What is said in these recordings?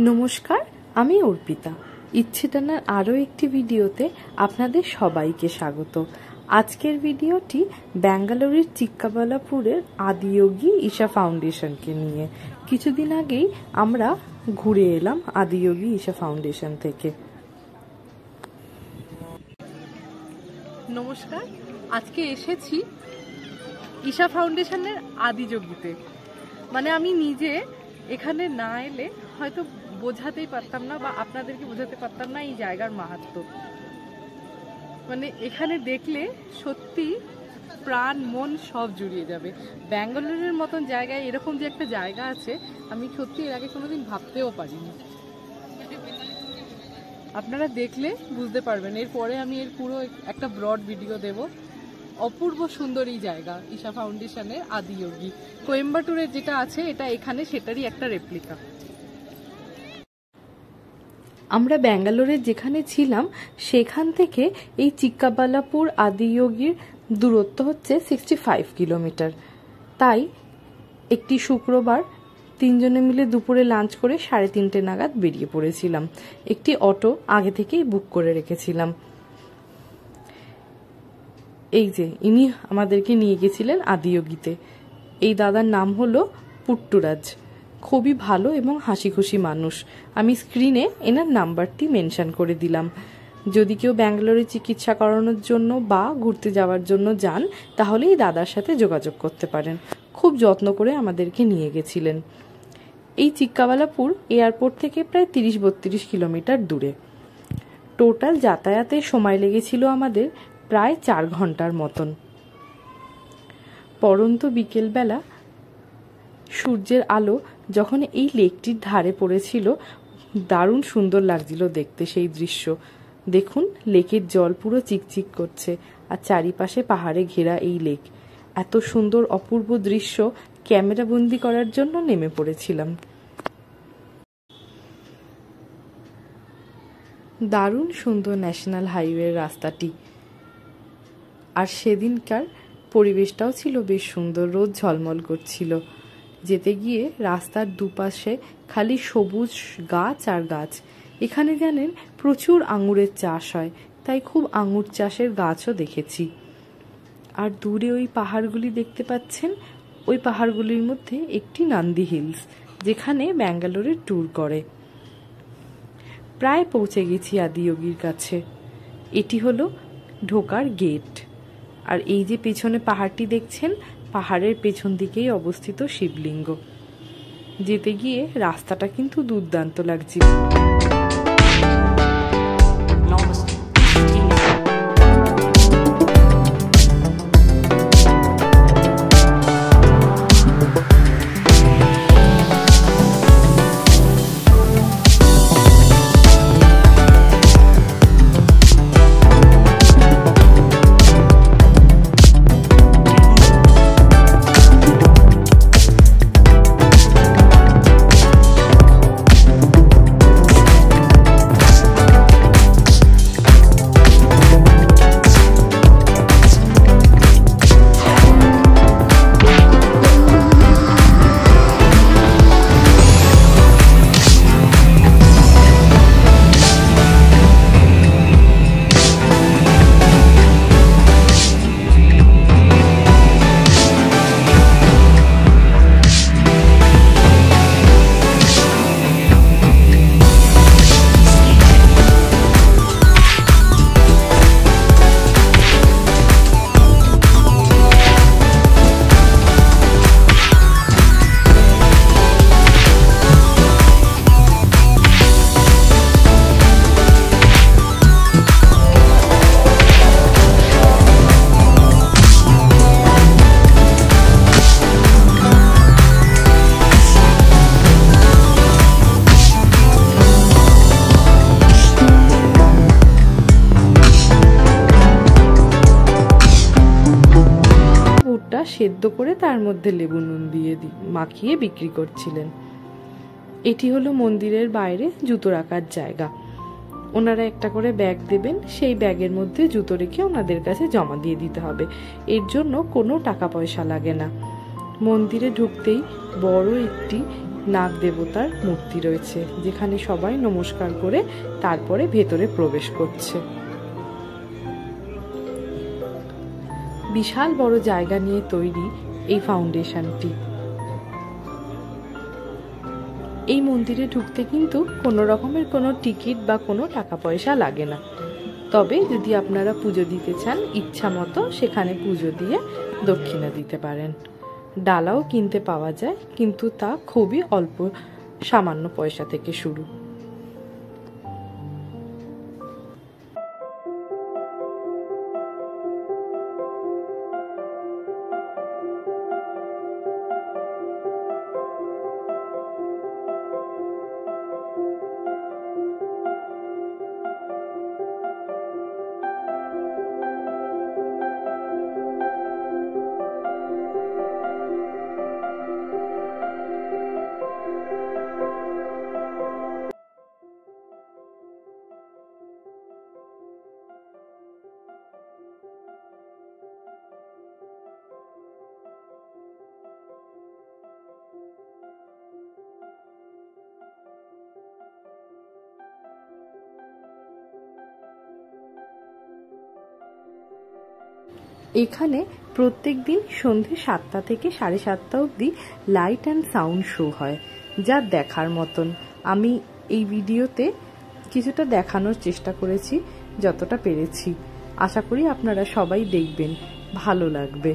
নমস্কার, আমি অর্পিতা। ইচ্ছে টানার আরও একটি ভিডিওতে আপনাদের সবাইকে স্বাগত। আজকের ভিডিওটি ব্যাঙ্গালোরের চিক্কাবালাপুরের আদিয়োগী ঈশা ফাউন্ডেশনকে নিয়ে। কিছুদিন আগেই আমরা ঘুরে এলাম আদিয়োগী ঈশা ফাউন্ডেশন থেকে। নমস্কার, আজকে এসেছি ঈশা ফাউন্ডেশনের আদিযোগীতে। মানে আমি নিজে এখানে না এলে হয়তো বোঝাতেই পারতাম না বা আপনাদেরকে বোঝাতে পারতাম না এই জায়গার মাহাত্ম্য। মানে এখানে দেখলে সত্যি প্রাণ মন সব জুড়িয়ে যাবে। ব্যাঙ্গালোরের মতন জায়গায় এরকম যে একটা জায়গা আছে আমি সত্যি এর আগে কোনোদিন ভাবতেও পারিনি। আপনারা দেখলে বুঝতে পারবেন। এরপরে আমি এর পুরো একটা ব্রড ভিডিও দেব। অপূর্ব সুন্দর এই জায়গা ঈশা ফাউন্ডেশনের আদিয়োগী। কোয়েম্বাটুরের যেটা আছে এটা এখানে সেটারই একটা রেপ্লিকা। আমরা ব্যাঙ্গালোরের যেখানে ছিলাম সেখান থেকে এই চিক্কাবালাপুর আদিয়োগীর দূরত্ব হচ্ছে 65 কিলোমিটার। তাই একটি শুক্রবার তিনজনে মিলে দুপুরে লাঞ্চ করে 3:30 নাগাদ বেরিয়ে পড়েছিলাম। একটি অটো আগে থেকেই বুক করে রেখেছিলাম। এই যে ইনি আমাদেরকে নিয়ে গেছিলেন আদিয়োগীতে। এই দাদার নাম হলো পুট্টুরাজ। খুবই ভালো এবং হাসি খুশি মানুষ। আমি স্ক্রিনে এনার নাম্বারটি মেনশন করে দিলাম। যদি কেউ ব্যাঙ্গালোরে চিকিৎসা করানোর জন্য বা ঘুরতে যাওয়ার জন্য যান তাহলে এই দাদার সাথে যোগাযোগ করতে পারেন। খুব যত্ন করে আমাদেরকে নিয়ে গেছিলেন। এই চিক্কাবালাপুর এয়ারপোর্ট থেকে প্রায় 30-32 কিলোমিটার দূরে। টোটাল যাতায়াতের সময় লেগেছিল আমাদের প্রায় 4 ঘন্টার মতন। পরন্ত বিকেলবেলা সূর্যের আলো যখন এই লেকটির ধারে পড়েছিল দারুণ সুন্দর লাগছিল দেখতে সেই দৃশ্য। দেখুন, লেকের জল পুরো চিকচিক করছে আর চারিপাশে পাহাড়ে ঘেরা এই লেক। এত সুন্দর অপূর্ব দৃশ্য ক্যামেরা বন্দি করার জন্য নেমে পড়েছিলাম। দারুণ সুন্দর ন্যাশনাল হাইওয়ের রাস্তাটি। আর সেদিনকার পরিবেশটাও ছিল বেশ সুন্দর, রোদ ঝলমল করছিল। যেতে গিয়ে রাস্তার দুপাশে খালি সবুজ গাছ আর গাছ। এখানে জানেন প্রচুর আঙুরের চাষ হয়, তাই খুব আঙুর চাষের গাছও দেখেছি। আর দূরে ওই পাহাড়গুলি দেখতে পাচ্ছেন, ওই পাহাড়গুলির মধ্যে একটি নান্দি হিলস, যেখানে ব্যাঙ্গালোরের ট্যুর করে। প্রায় পৌঁছে গেছি আদিয়োগীর কাছে। এটি হলো ঢোকার গেট। আর এই যে পেছনে পাহাড়টি দেখছেন, পাহাড়ের পেছন দিকেই অবস্থিত শিবলিঙ্গ। যেতে গিয়ে রাস্তাটা কিন্তু দুর্দান্ত লাগছিল। সেদ্ধ করে তার মধ্যে লেবু নুন দিয়ে মাখিয়ে বিক্রি করছিলেন। এটি হলো মন্দিরের বাইরে জুতো রাখার জায়গা। ওনারা একটা করে ব্যাগ দেবেন, সেই ব্যাগের মধ্যে জুতো রেখে ওনাদের কাছে জমা দিয়ে দিতে হবে। এর জন্য কোনো টাকা পয়সা লাগে না। মন্দিরে ঢুকতেই বড় একটি নাগ দেবতার মূর্তি রয়েছে, যেখানে সবাই নমস্কার করে তারপরে ভেতরে প্রবেশ করছে। বিশাল বড় জায়গা নিয়ে তৈরি এই ফাউন্ডেশনটি। এই মন্দিরে ঢুকতে কিন্তু কোনো রকমের কোনো টিকিট বা কোনো টাকা পয়সা লাগে না। তবে যদি আপনারা পুজো দিতে চান ইচ্ছা মতো সেখানে পুজো দিয়ে দক্ষিণা দিতে পারেন। ডালাও কিনতে পাওয়া যায়, কিন্তু তা খুবই অল্প, সামান্য পয়সা থেকে শুরু। এখানে প্রত্যেক দিন সন্ধে 7টা থেকে 7:30 অবধি লাইট অ্যান্ড সাউন্ড শো হয়, যা দেখার মতন। আমি এই ভিডিওতে কিছুটা দেখানোর চেষ্টা করেছি যতটা পেরেছি। আশা করি আপনারা সবাই দেখবেন, ভালো লাগবে।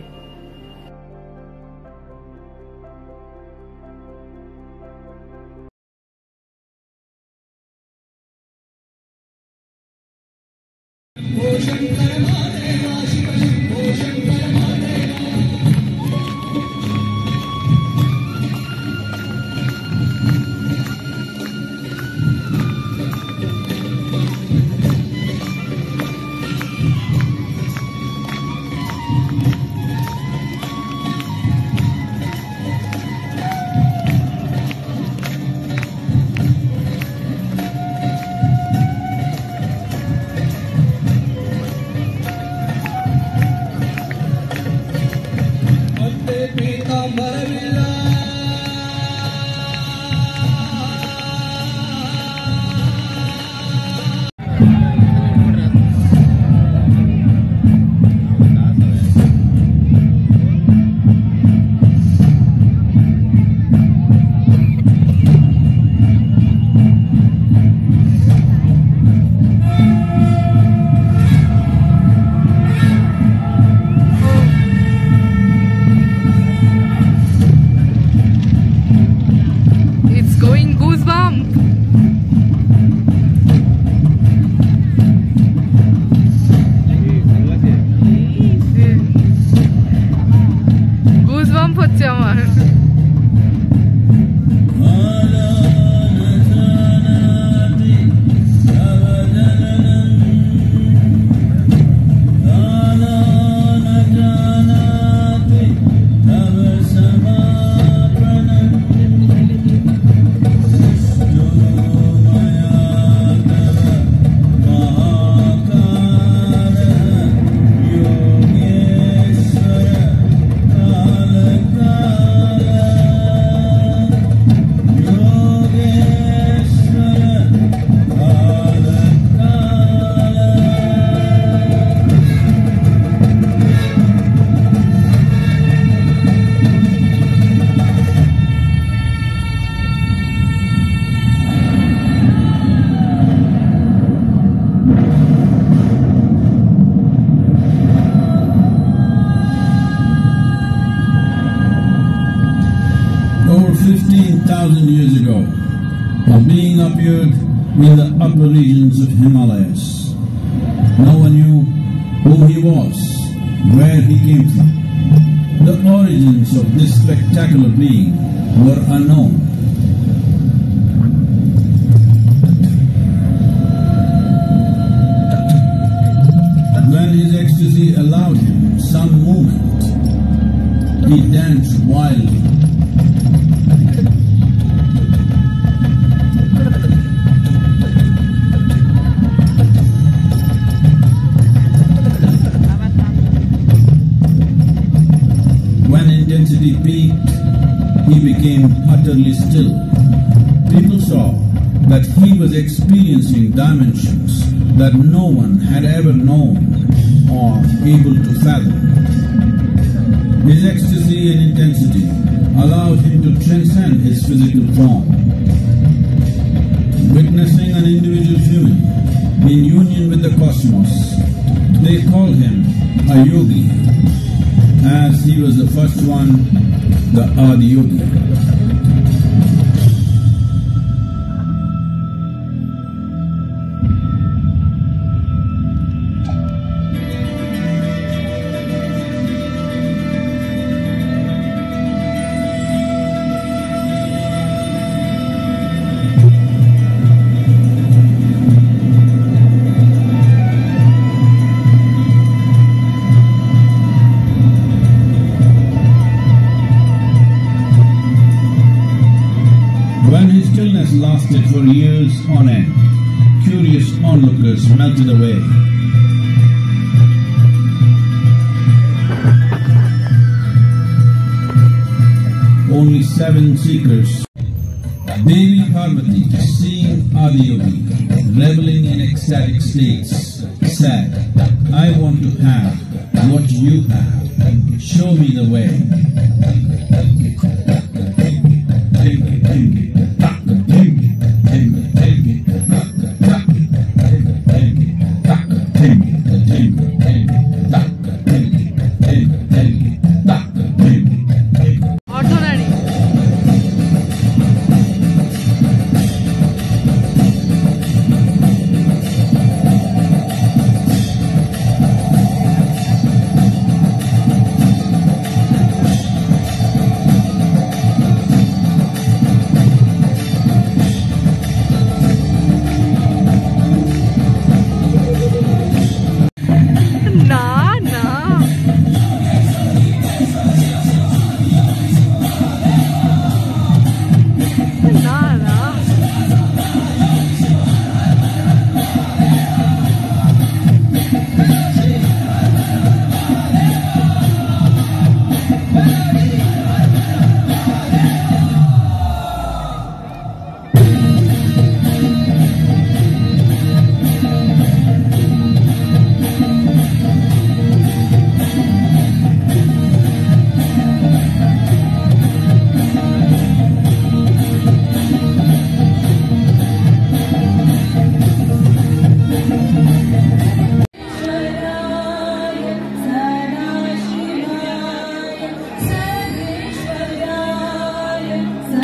Over 15,000 years ago, a being appeared in the upper regions of Himalayas. No one knew who he was, where he came from. The origins of this spectacular being were unknown. When his ecstasy allowed him some movement, he danced wildly. When intensity peaked, he became utterly utterly still. People saw that he was experiencing dimensions that no one had ever known or able to fathom. His ecstasy and intensity allowed him to transcend his physical form. Witnessing an individual human in union with the cosmos, they called him a yogi, as he was the first one, the Adi Yogi. When his stillness lasted for years on end, curious onlookers melted away. Only 7 seekers. Devi Parvati, seeing Adi Yogi, reveling in ecstatic states, said, "I want to have what you have. Show me the way."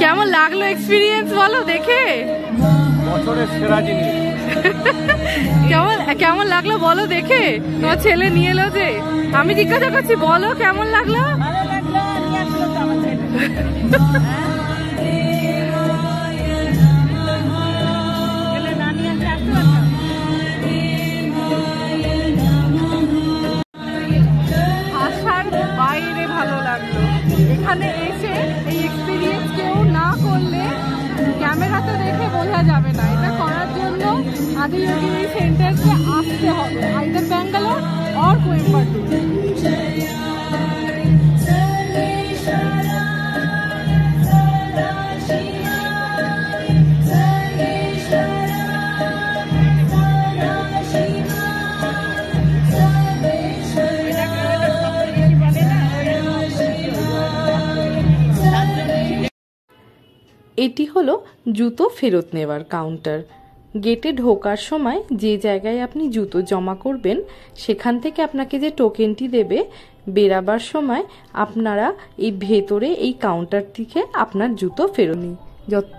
কেমন লাগলো experience বলো দেখে? বছরের সেরা জিনিস। কেমন লাগলো বলো দেখে? তোমার ছেলে নিয়ে এলো যে, আমি জিজ্ঞাসা করছি বলো কেমন লাগলো? ভালো লাগলো, নিয়ে আসলো তো আমার ছেলে। আসার বাইরে ভালো লাগলো। এখানে এসে এই এক্সপেরিয়েন্স কেউ না করলে ক্যামেরাতে দেখে বোঝা যাবে না। এটা করার জন্য আদি যোগী এই সেন্টারকে আসতে হবে, আইদার ব্যাঙ্গালোর অর কোয়েম্বাটুর। এটি হলো জুতো ফেরত নেওয়ার কাউন্টার। গেটে ঢোকার সময় যে জায়গায় আপনি জুতো জমা করবেন সেখান থেকে আপনাকে যে টোকেনটি দেবে, বেরাবার সময় আপনারা এই ভেতরে এই কাউন্টার থেকে আপনার জুতো ফেরত নিন।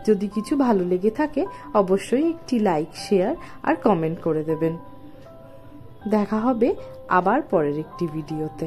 যদি কিছু ভালো লেগে থাকে অবশ্যই একটি লাইক, শেয়ার আর কমেন্ট করে দেবেন। দেখা হবে আবার পরের একটি ভিডিওতে।